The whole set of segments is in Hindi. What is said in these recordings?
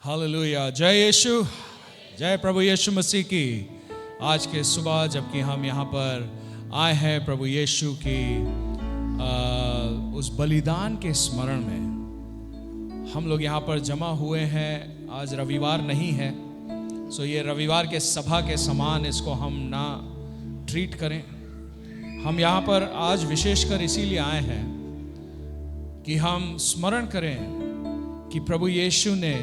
हालेलुया। जय यीशु, जय प्रभु यीशु मसीह की। आज के सुबह जबकि हम यहाँ पर आए हैं प्रभु यीशु की उस बलिदान के स्मरण में हम लोग यहाँ पर जमा हुए हैं। आज रविवार नहीं है, सो ये रविवार के सभा के समान इसको हम ना ट्रीट करें। हम यहाँ पर आज विशेषकर इसीलिए आए हैं कि हम स्मरण करें कि प्रभु यीशु ने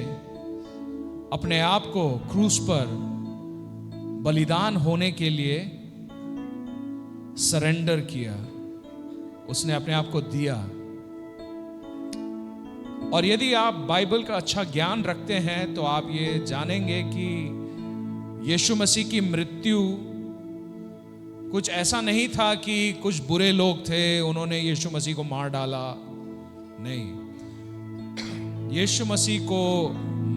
अपने आप को क्रूस पर बलिदान होने के लिए सरेंडर किया। उसने अपने आप को दिया। और यदि आप बाइबल का अच्छा ज्ञान रखते हैं तो आप ये जानेंगे कि यीशु मसीह की मृत्यु कुछ ऐसा नहीं था कि कुछ बुरे लोग थे, उन्होंने यीशु मसीह को मार डाला। नहीं, यीशु मसीह को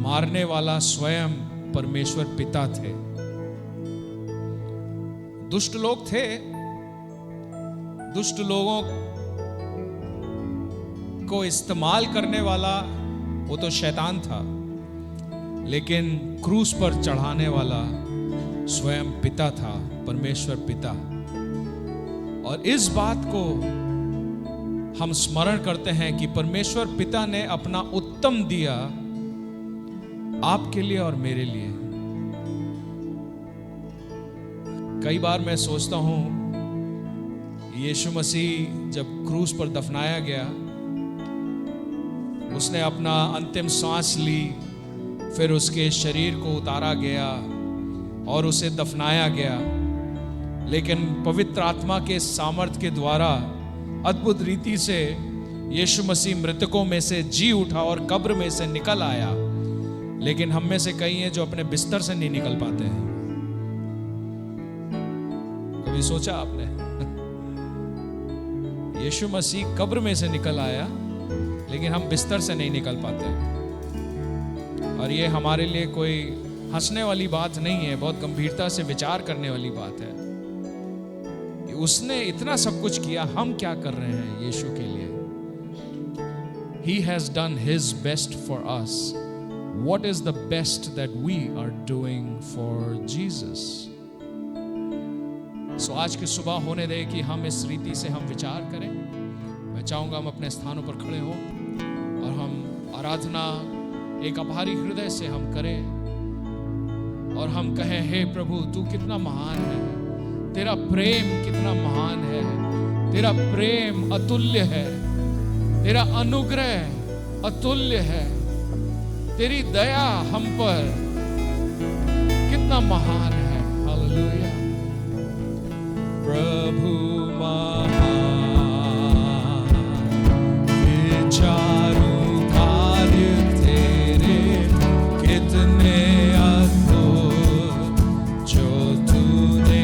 मारने वाला स्वयं परमेश्वर पिता थे। दुष्ट लोग थे, दुष्ट लोगों को इस्तेमाल करने वाला वो तो शैतान था, लेकिन क्रूस पर चढ़ाने वाला स्वयं पिता था, परमेश्वर पिता। और इस बात को हम स्मरण करते हैं कि परमेश्वर पिता ने अपना उत्तम दिया आपके लिए और मेरे लिए। कई बार मैं सोचता हूं, यीशु मसीह जब क्रूस पर दफनाया गया, उसने अपना अंतिम सांस ली, फिर उसके शरीर को उतारा गया और उसे दफनाया गया। लेकिन पवित्र आत्मा के सामर्थ्य के द्वारा अद्भुत रीति से यीशु मसीह मृतकों में से जी उठा और कब्र में से निकल आया। लेकिन हम में से कई हैं जो अपने बिस्तर से नहीं निकल पाते हैं। कभी सोचा आपने? यीशु मसीह कब्र में से निकल आया, लेकिन हम बिस्तर से नहीं निकल पाते। और ये हमारे लिए कोई हंसने वाली बात नहीं है, बहुत गंभीरता से विचार करने वाली बात है। उसने इतना सब कुछ किया, हम क्या कर रहे हैं यीशु के लिए? He has done his best for us. What is the best that we are doing for Jesus? So आज की सुबह होने दे कि हम इस रीति से हम विचार करें। मैं चाहूंगा हम अपने स्थानों पर खड़े हों और हम आराधना एक आभारी हृदय से हम करें और हम कहें, हे प्रभु तू कितना महान है, तेरा प्रेम कितना महान है, तेरा प्रेम अतुल्य है, तेरा अनुग्रह अतुल्य है, तेरी दया हम पर कितना महान है। हालेलुया। प्रभु महान, विचारू कार्य तेरे कितने अद्भुत जो तूने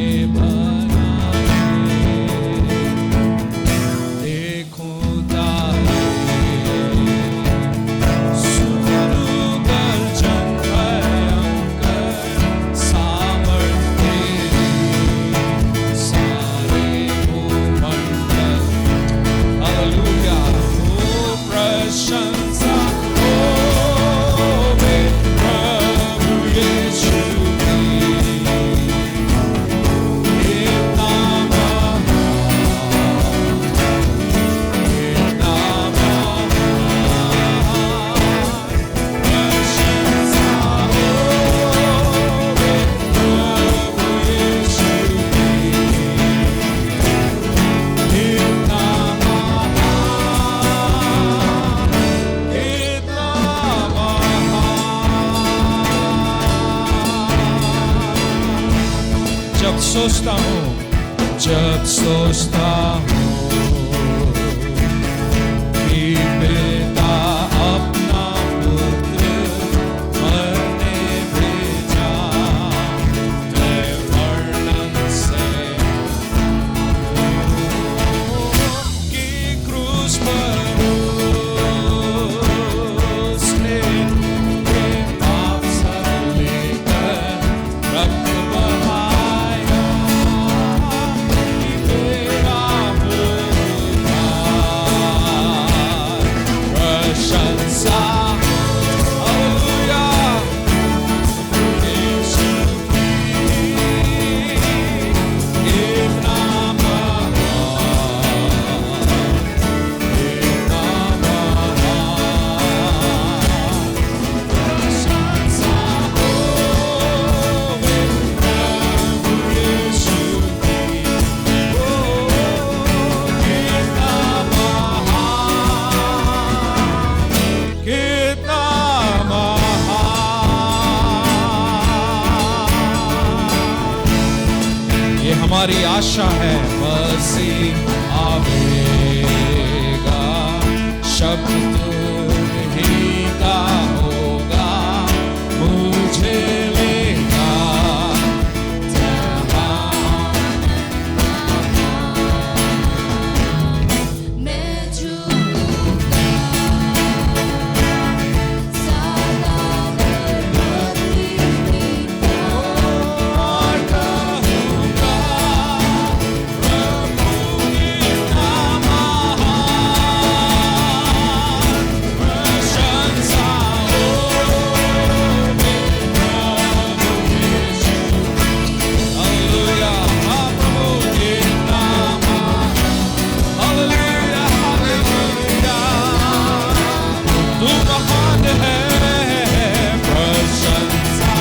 जब सोचता हूँ कि पिता अपना पुत्र मरने भेजा, मैं वर्णन से कि क्रूस पर उसने पाप सब लेकर रक्त बहाया। तेरा हमारी आशा है मसीह आवेगा, शब्द ही का होगा, मुझे लेगा मैं झूमूंगा, सदा भक्ति गीत और कहूँगा, प्रभु इतना महान, प्रशंसा हो मेरे प्रभु यीशु। हालेलुया, हाँ प्रभु इतना महान, हालेलुया, हालेलुया, तू महान है, प्रशंसा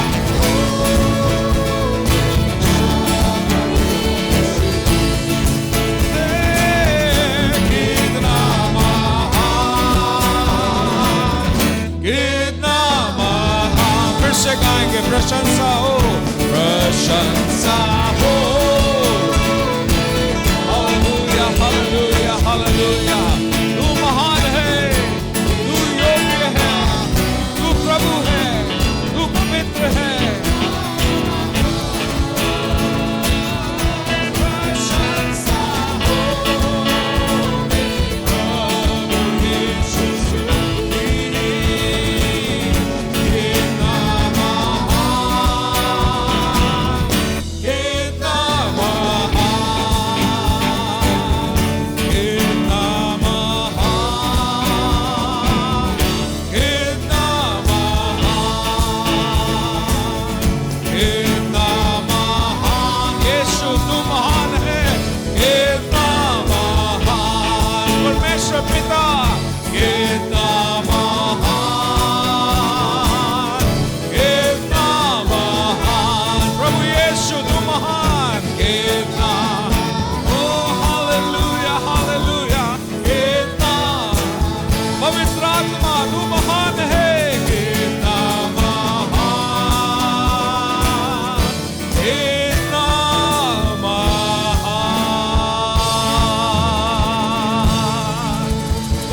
कितना महान, कितना महान। फिर से गाएंगे, प्रशंसा हो, प्रशंसा हो। हालेलुया, हालेलुया, हालेलुया, तू महान है, तू योग्य है, तू प्रभु है, तू पवित्र है। प्रशंसा हो प्रभु यीशु तेरी, कितना महान, कितना महान, कितना महान, कितना महान, कितना महान, यीशु तू महान है, कितना महान, परमेश्वर पिता कितना महान, कितना महान, प्रभु यीशु तू महान, कितना, ओ हालेलुया, हालेलुया, कितना, पवित्र आत्मा तू महान है, कितना महान, कितना महान।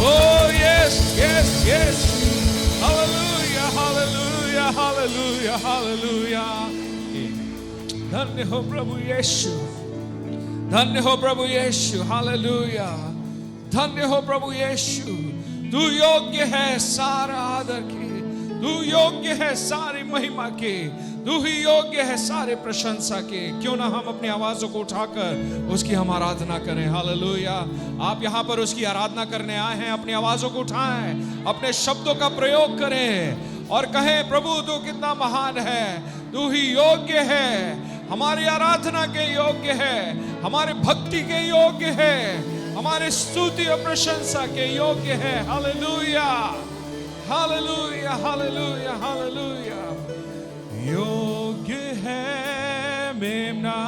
Oh yes, yes, yes. Hallelujah, hallelujah, hallelujah, hallelujah. धन्य हो प्रभु यीशु, धन्य हो प्रभु यीशु, हालेलुया, धन्य हो प्रभु यीशु। तू योग्य है सारा आदर के, तू योग्य है सारी महिमा के, तू ही योग्य है सारे प्रशंसा के। क्यों ना हम अपनी आवाजों को उठाकर उसकी हम आराधना करें। हालेलुया, आप यहाँ पर उसकी आराधना करने आए हैं, अपनी आवाजों को उठाएं, अपने शब्दों का प्रयोग करें और कहें, प्रभु तू कितना महान है, तू ही योग्य है, हमारी आराधना के योग्य है, हमारे भक्ति के योग्य है, हमारे स्तुति और प्रशंसा के योग्य है। Hallelujah, hallelujah, hallelujah, hallelujah. योग्य है मेमना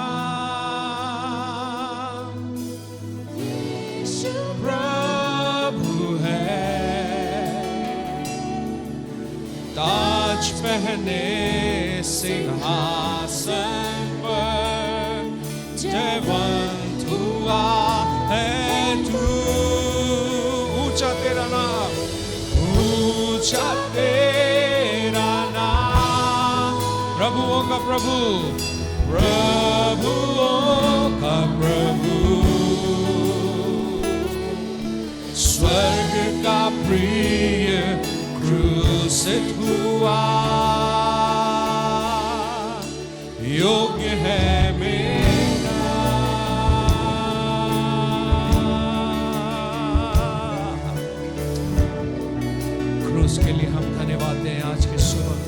प्रभु है, ताज पहने सिंहासन पर, जयवंत हुआ है तू। ऊंचा तेरा नाम, ऊंचा तेरा नाम, प्रभुओं का प्रभु, प्रभुओं का प्रभु, स्वर्ग का प्रिय क्रूसित हुआ, योग्य है मेरा। क्रूस के लिए हम धन्यवाद दें आज के सुबह,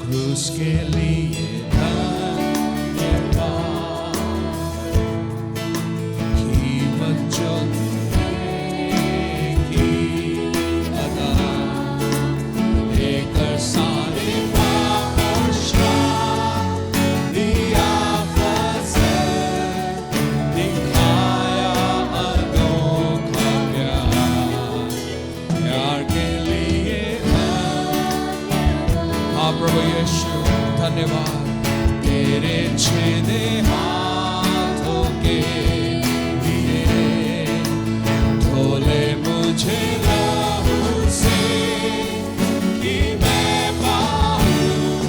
क्रूस के लिए धन्यवाद, कीमत जो की अदा लेकर सारे पाप और श्राप दिया फजल, दिखाया अनोखा प्यार, प्यार के लिए हाँ प्रभु यीशु धन्यवाद। तेरे छेदे हाथ के लिए धो ले मुझे लहू से कि मैं पाऊं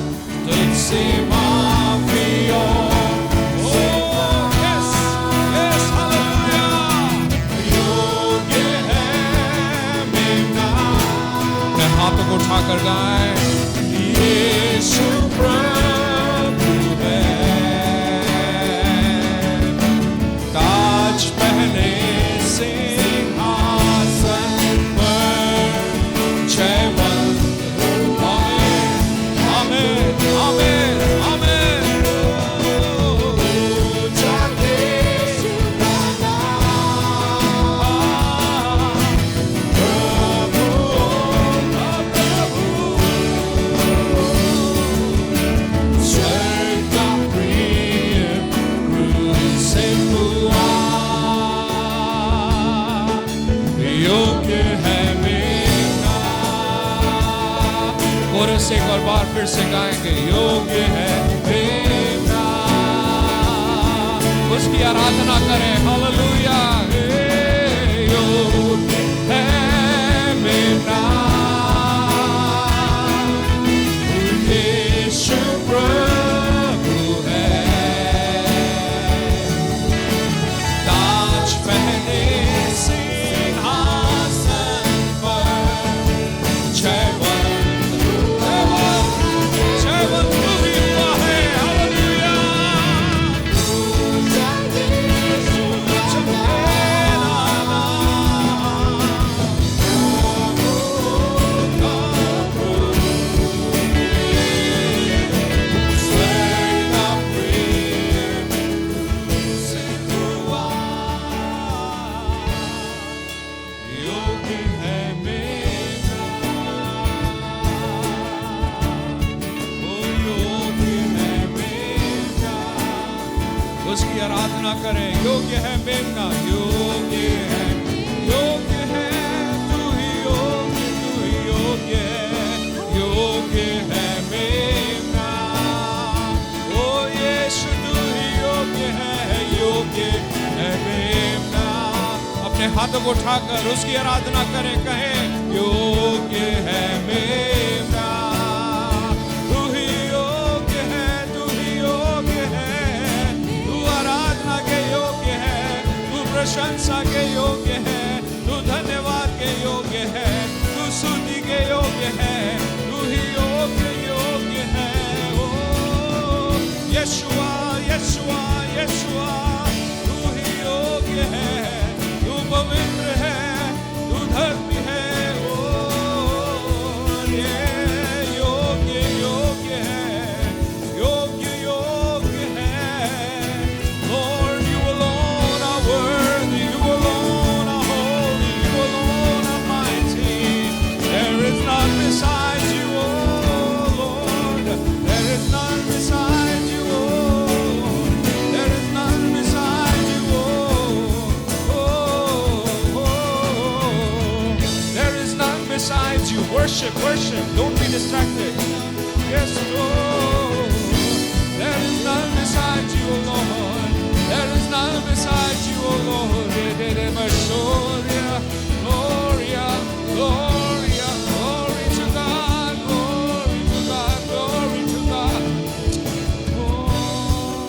तुझसे माफी और हाथों को उठाकर गाएं, यीशु प्रभु है, ताज पहने सिंहासन पर जयवंत। आमीन, आमीन, आमीन, आमीन। जाके कोरस एक और बार फिर से गाएंगे, योग्य है मेरा, उसकी आराधना करें, हालेलुया। योग्य है मेरा यीशु प्रभु है, ताज पहने सिंहासन पर जयवंत। उसकी आराधना करें, योग्य है मेरा, योग्य है, योग्य है, तू ही योग्य, तू ही योग्य है, योग्य है मेरा, ओ यीशु तू ही योग्य है, योग्य है मेरा। अपने हाथों को उठाकर उसकी आराधना करें, कहें, योग्य है मेरा, तू ही योग्य है, तू ही योग्य है, के योग्य है, तू प्रशंसा के योग्य है, तू धन्यवाद के योग्य है, तू स्तुति के योग्य है, तू ही योग्य योग्य है। ओ यशुआ यशुआ यशुआ, तू ही योग्य है, तू पवित्र है, तू धर्मी है, ओ ये योग्य योग्य है, योग्य योग्य है। Lord, you alone are worthy, you alone are holy, you alone are mighty. There is none beside you, oh Lord. There is none beside you, oh. There is none beside you, oh. There is none beside you. Worship, worship. Don't be distracted. Yes, Lord. There is none beside you, oh Lord. There is none beside you, O Lord. Gloria, Gloria, glory to God, glory to God, glory to God. Oh,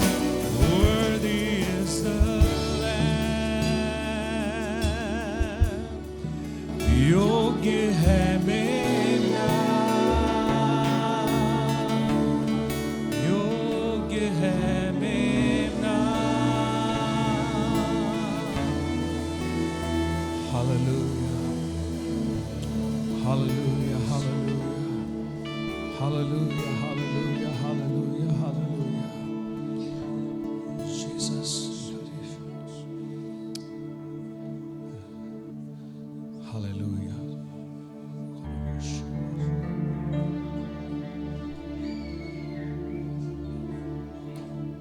worthy is the Lamb. योग्य है मेरा, योग्य है मेरा। Hallelujah, hallelujah, hallelujah, hallelujah, hallelujah, hallelujah, hallelujah. Jesus, hallelujah.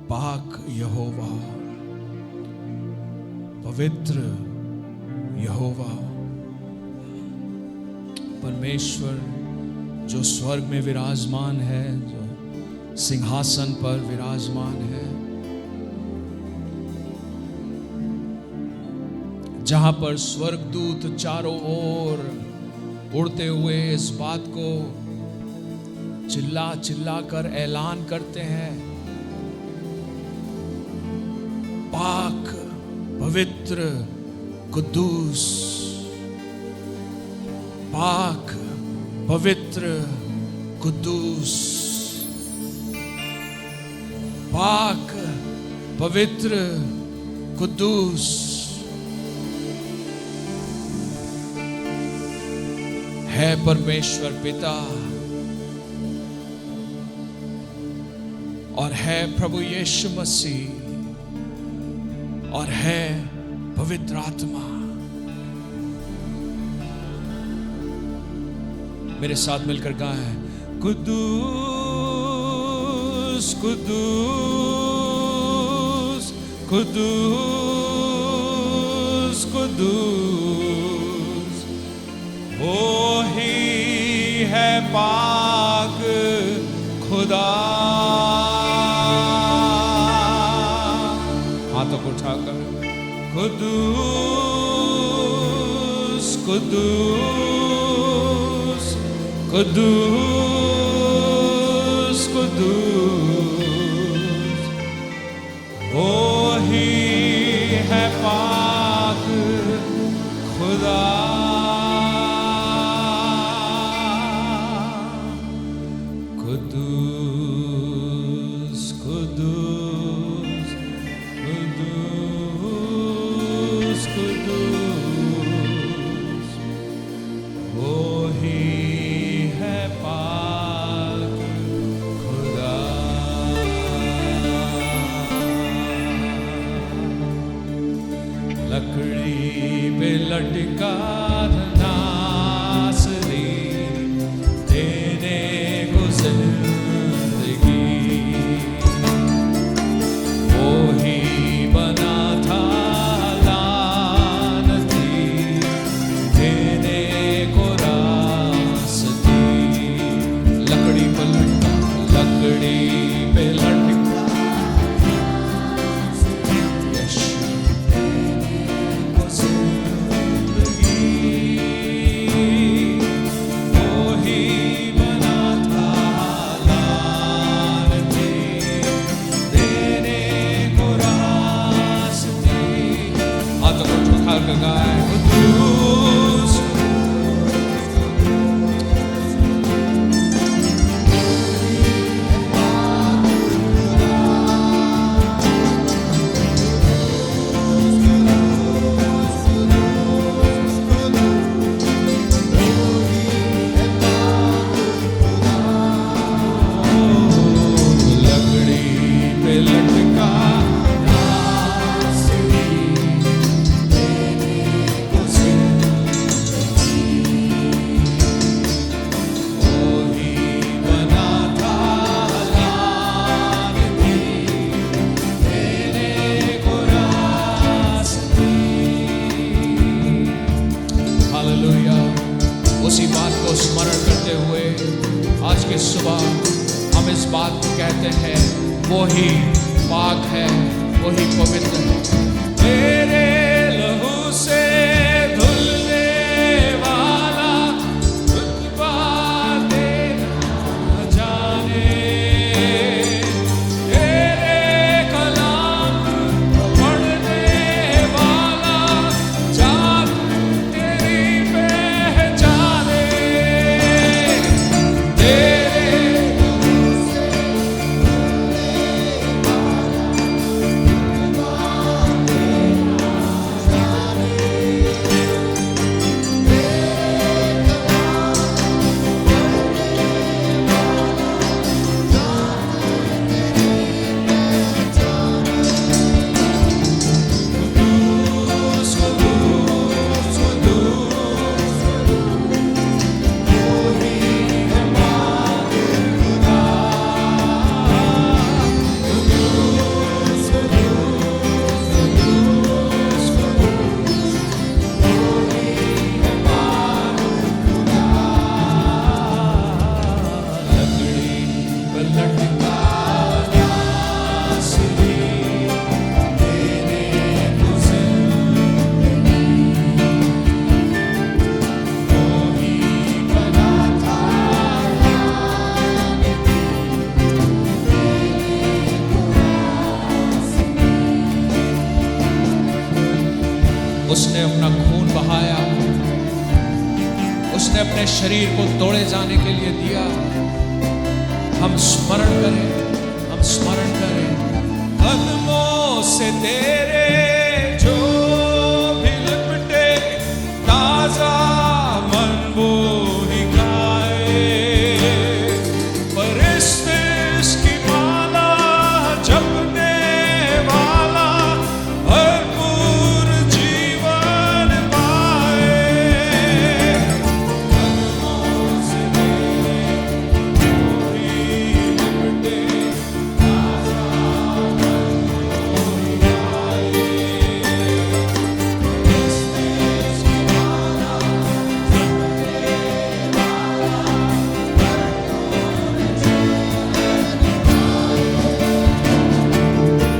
पाक यहोवा, पवित्र यहोवा, परमेश्वर जो स्वर्ग में विराजमान है, जो सिंहासन पर विराजमान है, जहां पर स्वर्गदूत चारों ओर उड़ते हुए इस बात को चिल्ला चिल्ला कर ऐलान करते हैं, पाक, पवित्र, कुद्दूस, पाक, पवित्र, कुद्दूस, पाक, पवित्र, कुद्दूस है परमेश्वर पिता और है प्रभु यीशु मसीह और है पवित्र आत्मा। मेरे साथ मिलकर गाएं, कुद्दूस कुद्दूस कुद्दूस कुद्दूस, वो ही है पाक खुदा। हाथों को उठाकर कुद्दूस कुद्दूस कुद्दूस कुद्दूस, वो ही है पाक खुदा। कुद्दूस कुद्दूस कुद्दूस कुद्दूस, वो ही है पाक खुदा। लकड़ी पे लटका नासरी देने को जिंदगी, वो ही बना था लानती देने को रास्ती। लकड़ी पे लटका, लकड़ी पे लटका यीशु देने को जिंदगी, वो ही बना था लानती देने को रास्ती। हाथों को उठा कर गाएं, कुद्दूस लकड़ी पे लटका नासरी देने को जिंदगी, वो ही बना था लानती देने को रास्ती। हालेलुया। उसी बात को स्मरण करते हुए आज की सुबह हम इस बात को कहते हैं, वो ही पाक है, वो ही पवित्र है। तेरे लहू से धुलने वाला रुतबा देना जाने, तेरे कलाम को पढ़ने वाला जात तेरी पहचाने। तेरे उसने अपना खून बहाया, उसने अपने शरीर को तोड़े जाने के लिए दिया। हम स्मरण करें, हम स्मरण करें कदमों से तेरे जो भी लिपटे, ताजा मन वो ही गाए। परिस्थिति की माला जपने वाला भरपूर जीवन पाए। कदमों से तेरे जो भी लिपटे, ताजा मन वो ही गाए। परिस्थिति की माला जपने वाला भरपूर जीवन पाए।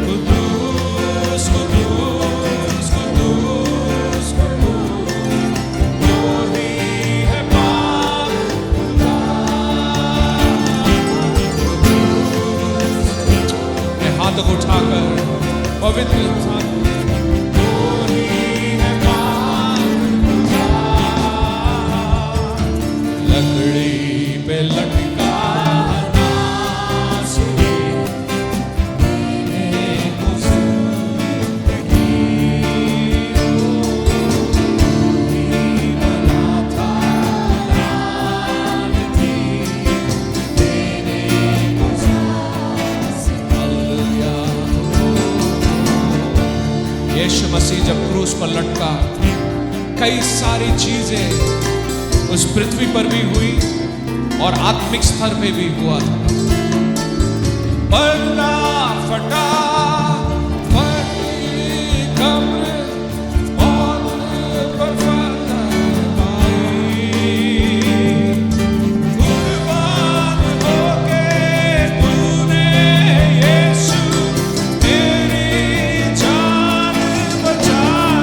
कुदूस कुदूस कुदूस कुदूस वो ही है पाक खुदा। अपने हाथों को उठाकर पवित्र इंसान वो ही है पाक खुदा। लकड़ी पे लटका नासरी देने को जिंदगी ही बना था। लानती देने को हालेलुया। यीशु मसीह जब क्रूस पर लटका, कई सारी चीजें उस पृथ्वी पर भी हुई और आत्मिक स्तर पे भी हुआ था। पर्दा फटा, फटी कब्र, मौत पर फतह पाई। कुर्बान होके तूने यीशु तेरी जान बचाई।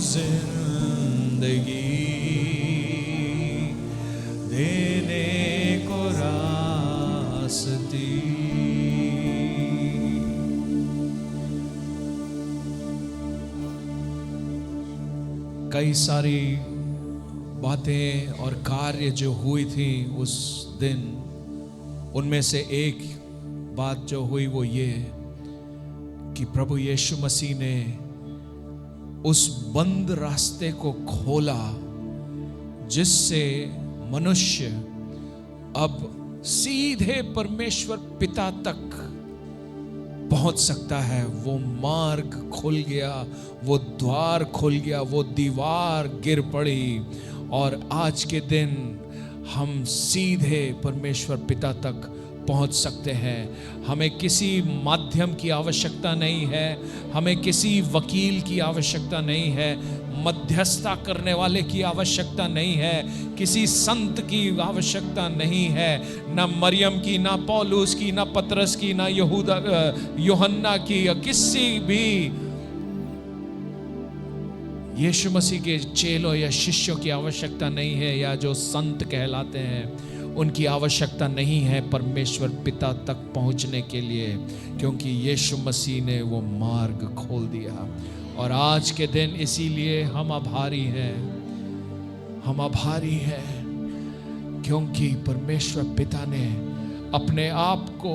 जिंदगी देने को रास्ती। कई सारी बातें और कार्य जो हुई थी उस दिन उनमें से एक बात जो हुई वो ये कि प्रभु यीशु मसीह ने उस बंद रास्ते को खोला जिससे मनुष्य अब सीधे परमेश्वर पिता तक पहुंच सकता है। वो मार्ग खुल गया, वो द्वार खुल गया, वो दीवार गिर पड़ी और आज के दिन हम सीधे परमेश्वर पिता तक पहुंच सकते हैं। हमें किसी माध्यम की आवश्यकता नहीं है, हमें किसी वकील की आवश्यकता नहीं है, मध्यस्थता करने वाले की आवश्यकता नहीं है, किसी संत की आवश्यकता नहीं है, ना मरियम की, ना पौलुस की, ना पतरस की, ना यूहन्ना की, या किसी भी यीशु मसीह के चेलों या शिष्यों की आवश्यकता नहीं है, या जो संत कहलाते हैं उनकी आवश्यकता नहीं है परमेश्वर पिता तक पहुंचने के लिए, क्योंकि यीशु मसीह ने वो मार्ग खोल दिया। और आज के दिन इसीलिए हम आभारी हैं, हम आभारी हैं क्योंकि परमेश्वर पिता ने अपने आप को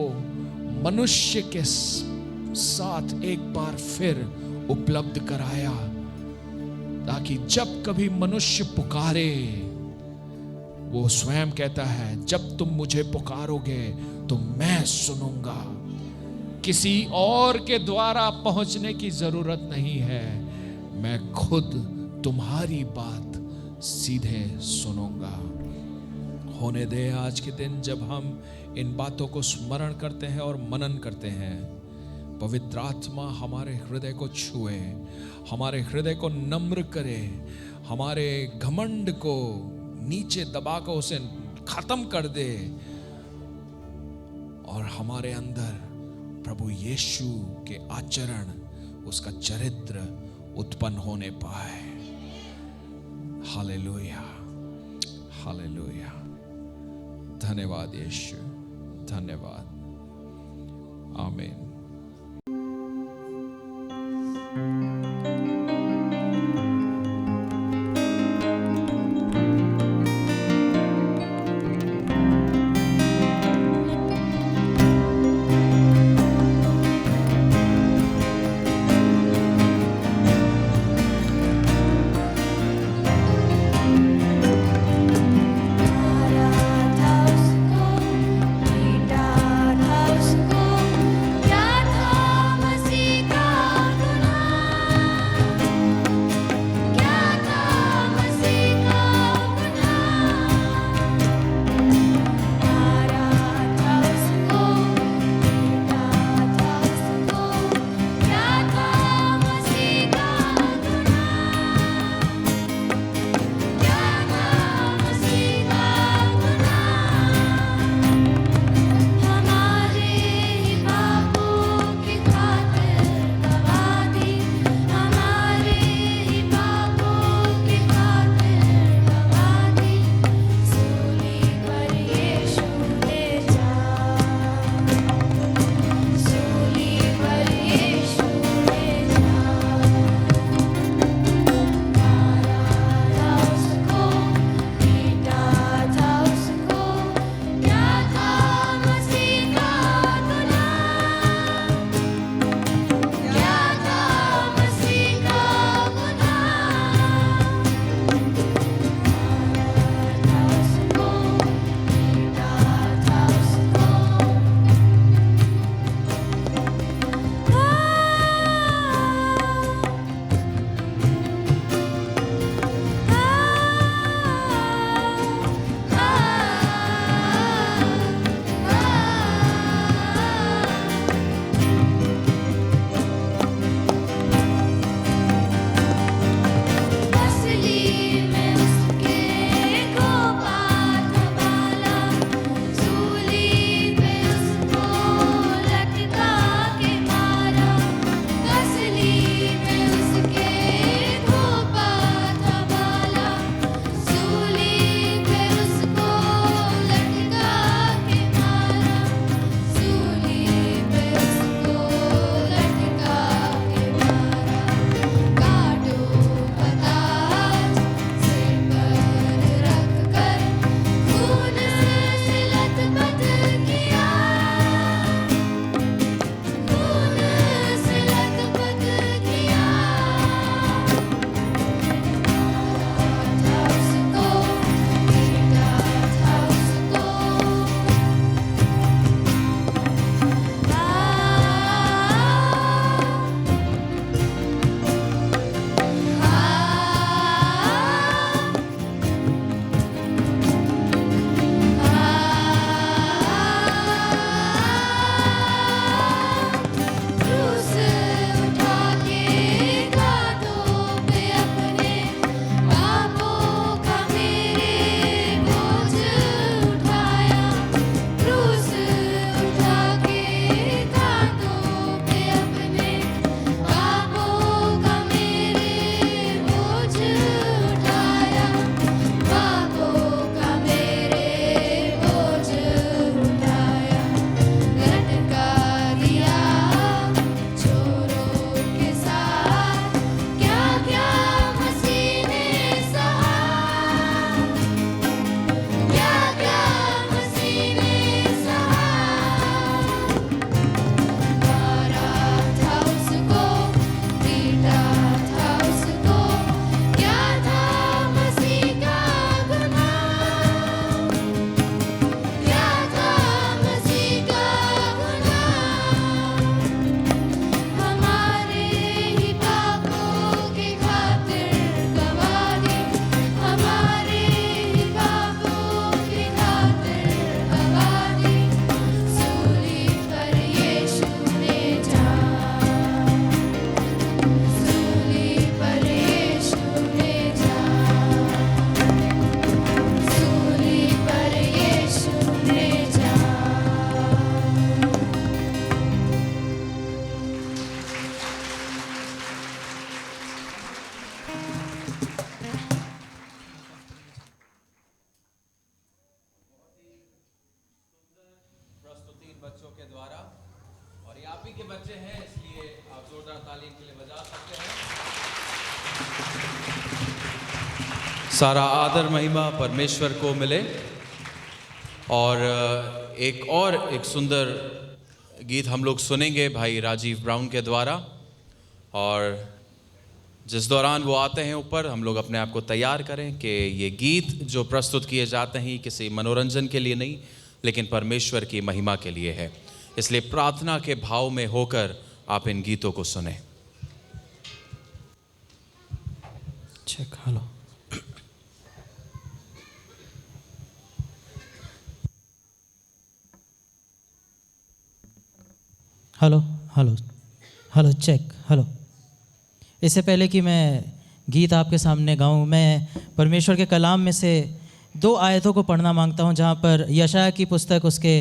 मनुष्य के साथ एक बार फिर उपलब्ध कराया, ताकि जब कभी मनुष्य पुकारे, वो स्वयं कहता है जब तुम मुझे पुकारोगे तो मैं सुनूंगा। किसी और के द्वारा पहुंचने की जरूरत नहीं है, मैं खुद तुम्हारी बात सीधे सुनूंगा। होने दे आज के दिन जब हम इन बातों को स्मरण करते हैं और मनन करते हैं, पवित्र आत्मा हमारे हृदय को छुए, हमारे हृदय को नम्र करे, हमारे घमंड को नीचे दबाकर उसे खत्म कर दे और हमारे अंदर प्रभु यीशु के आचरण, उसका चरित्र उत्पन्न होने पाए। Hallelujah, hallelujah. धन्यवाद यीशु, धन्यवाद। आमीन। आराधा उसको, पीटा था उसको, क्या प्रस्तुति बच्चों के द्वारा, और ये आप ही के बच्चे हैं, इसलिए आप जोरदार ताली के लिए बजा सकते हैं। सारा आदर महिमा परमेश्वर को मिले। और एक सुंदर गीत हम लोग सुनेंगे भाई राजीव ब्राउन के द्वारा, और जिस दौरान वो आते हैं ऊपर, हम लोग अपने आप को तैयार करें कि ये गीत जो प्रस्तुत किए जाते हैं किसी मनोरंजन के लिए नहीं, लेकिन परमेश्वर की महिमा के लिए है। इसलिए प्रार्थना के भाव में होकर आप इन गीतों को सुने। Check. Hello hello hello hello check. Hello. इससे पहले कि मैं गीत आपके सामने गाऊं, मैं परमेश्वर के कलाम में से 2 आयतों को पढ़ना मांगता हूं, जहां पर यशायाह की पुस्तक उसके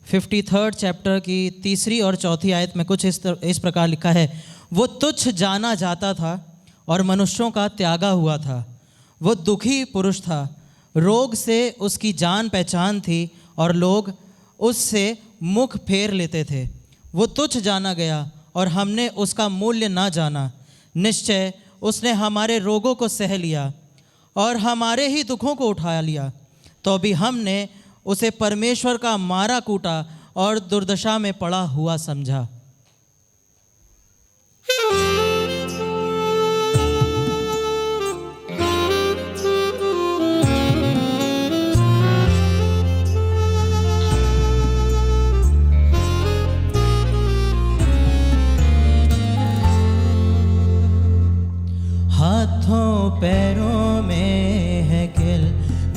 53rd चैप्टर की 3री और 4थी आयत में कुछ इस प्रकार लिखा है। वो तुच्छ जाना जाता था और मनुष्यों का त्यागा हुआ था। वो दुखी पुरुष था, रोग से उसकी जान पहचान थी और लोग उससे मुख फेर लेते थे। वो तुच्छ जाना गया और हमने उसका मूल्य ना जाना। निश्चय उसने हमारे रोगों को सह लिया और हमारे ही दुखों को उठा लिया। तो भी हमने उसे परमेश्वर का मारा कूटा और दुर्दशा में पड़ा हुआ समझा। हाथों पैरों में है गिल,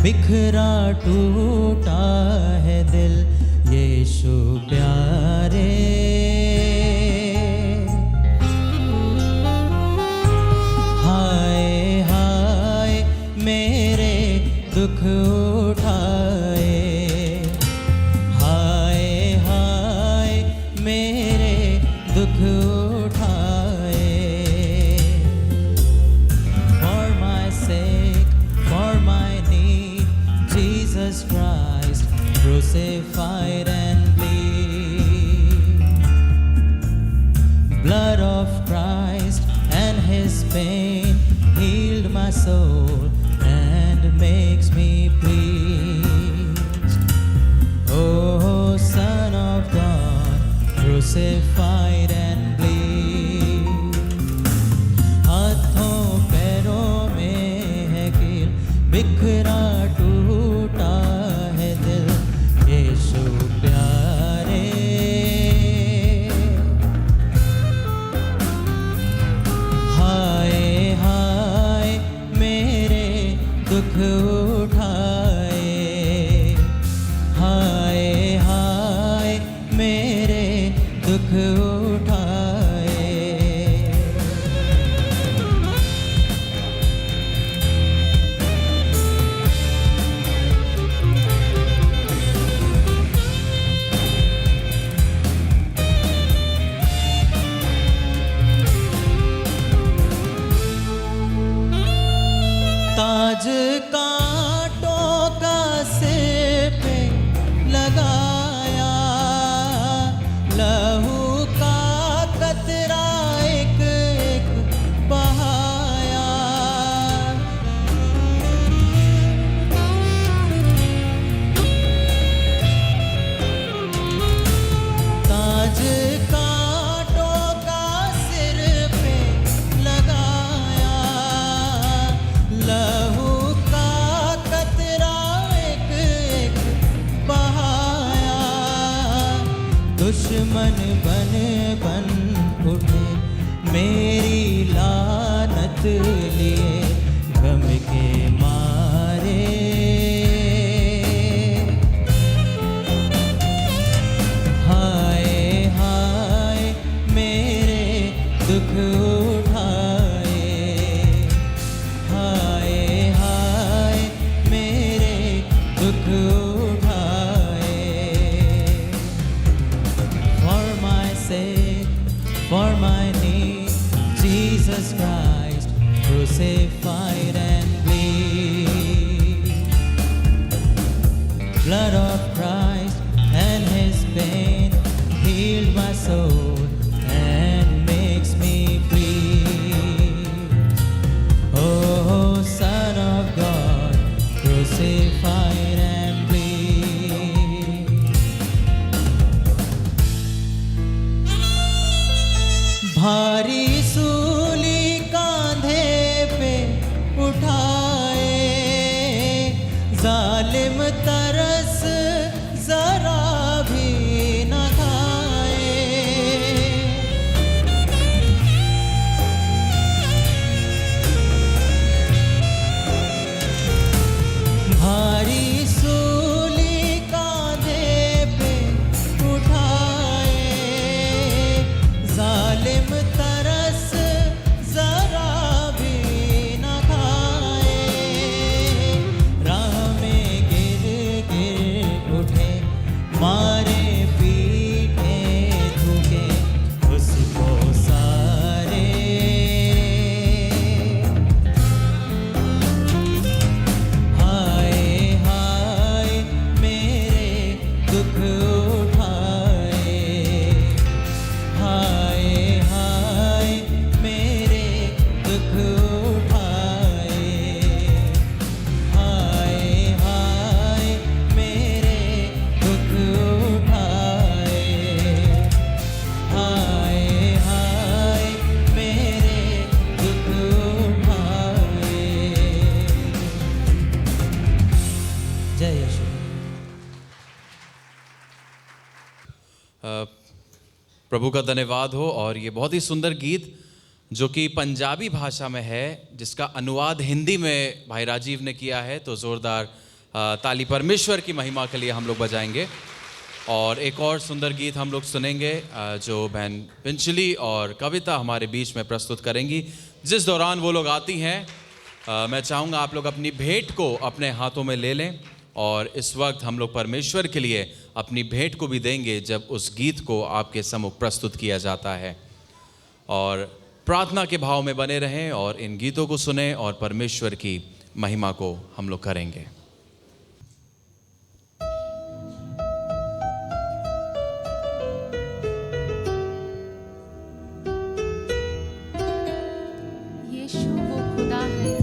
बिखरा टूटा है दिल, यीशु प्यारे। हाय हाय मेरे दुख उठाए, हाय हाय मेरे दुख उठाए। For my sake, for my need, Jesus Christ crucified and bleed. Blood of Christ and His pain healed my soul and makes me pleased. Oh, Son of God, crucified and bleed. हाथों पैरों में है कील, बिखरा टूटा है दिल, यीशु प्यारे। हाय हाय मेरे दुख उठाए, हाय हाय मेरे दुख उठाए। ताज कांटों का सिर पे लगाया, लहू का कतरा एक एक बहाया। ताज कांटों का सिर पे लगाया, लहू का crucified and bleed. Blood of Christ and his pain healed my soul and makes me bleed. Oh, Son of God, crucified and bleed. भारी सूली कांधे पे उठाए, जालिम तरस जरा भी न खाए। भारी सूली कांधे पे उठाए, जालिम तरस जरा भी न खाए। राह में गिर गिर उठे, मारे पीटे थूके उसको सारे। हाय हाय मेरे दुख उठाए, हाय हाय मेरे दुख उठाए, हाय हाय मेरे दुख उठाए, हाय हाय मेरे दुख उठाए। जय यीशु। प्रभु का धन्यवाद हो। और ये बहुत ही सुंदर गीत जो कि पंजाबी भाषा में है, जिसका अनुवाद हिंदी में भाई राजीव ने किया है, तो ज़ोरदार ताली परमेश्वर की महिमा के लिए हम लोग बजाएंगे। और एक और सुंदर गीत हम लोग सुनेंगे जो बहन पिंचली और कविता हमारे बीच में प्रस्तुत करेंगी। जिस दौरान वो लोग आती हैं, मैं चाहूँगा आप लोग अपनी भेंट को अपने हाथों में ले लें। और इस वक्त हम लोग परमेश्वर के लिए अपनी भेंट को भी देंगे जब उस गीत को आपके सम्मुख प्रस्तुत किया जाता है। और प्रार्थना के भाव में बने रहें और इन गीतों को सुने और परमेश्वर की महिमा को हम लोग करेंगे। यीशु वो खुदा है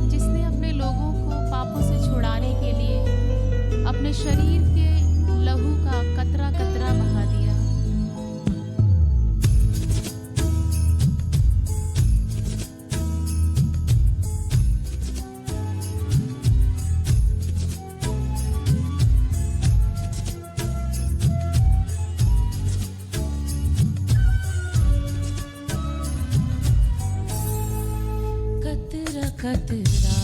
जिसने अपने लोगों को पापों से छुड़ाने के लिए अपने शरीर के लहू का कतरा कतरा बहा दिया। कतरा कतरा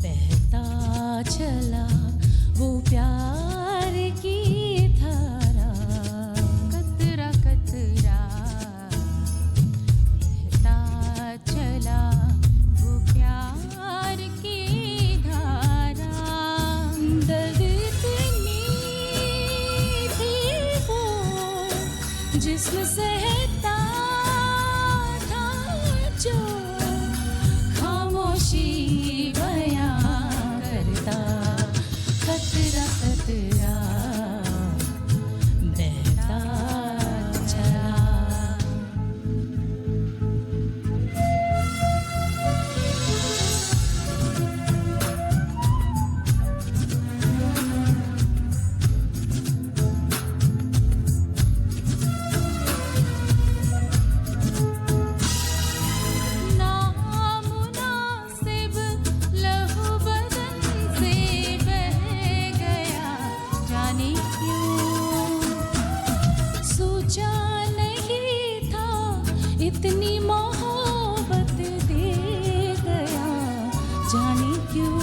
बहता चला वो प्यार की धारा। कतरा कतरा बहता चला वो प्यार की धारा। दर्द इतनी थी वो जिस्म सहता था जो खामोशी बयां करता। कतरा कतरा बहता चला। नामुनासिब लहू बदन से बह गया, जाने क्यों सोचा नहीं था इतनी मोहब्बत दे गया। जाने क्यों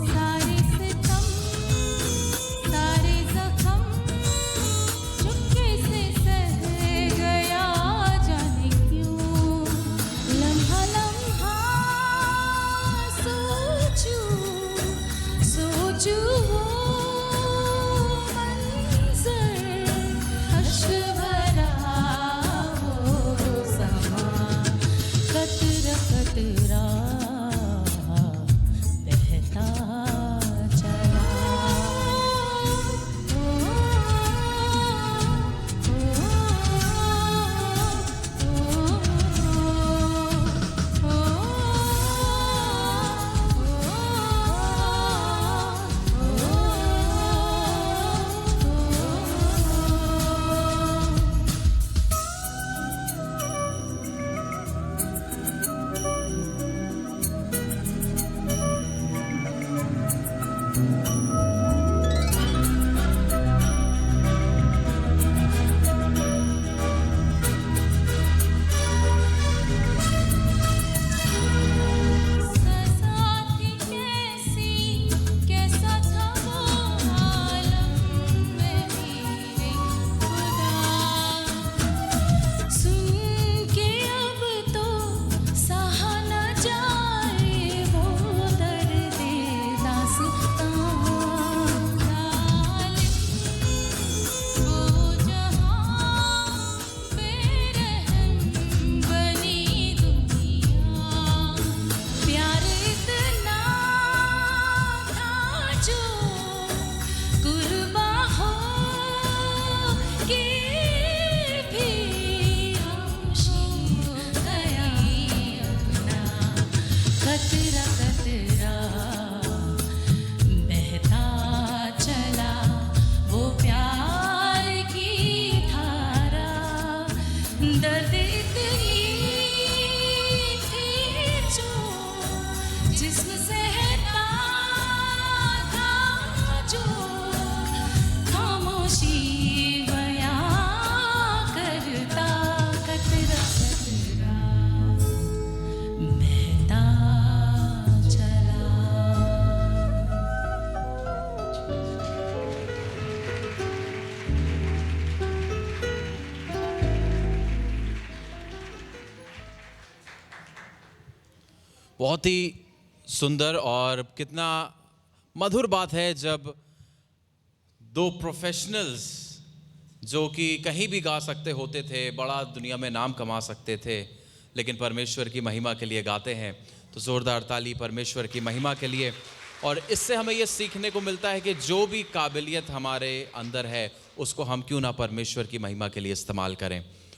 सारे सितम सारे जख्म चुपके से सह गया। जाने क्यों लम्हा लम्हा सोचूं सोचूं वो मंज़र, अश्क भरा वो समा। कतरा बहता चला। बहुत ही सुंदर और कितना मधुर बात है जब दो प्रोफेशनल्स जो कि कहीं भी गा सकते होते थे, बड़ा दुनिया में नाम कमा सकते थे, लेकिन परमेश्वर की महिमा के लिए गाते हैं। तो ज़ोरदार ताली परमेश्वर की महिमा के लिए। और इससे हमें ये सीखने को मिलता है कि जो भी काबिलियत हमारे अंदर है उसको हम क्यों ना परमेश्वर की महिमा के लिए इस्तेमाल करें।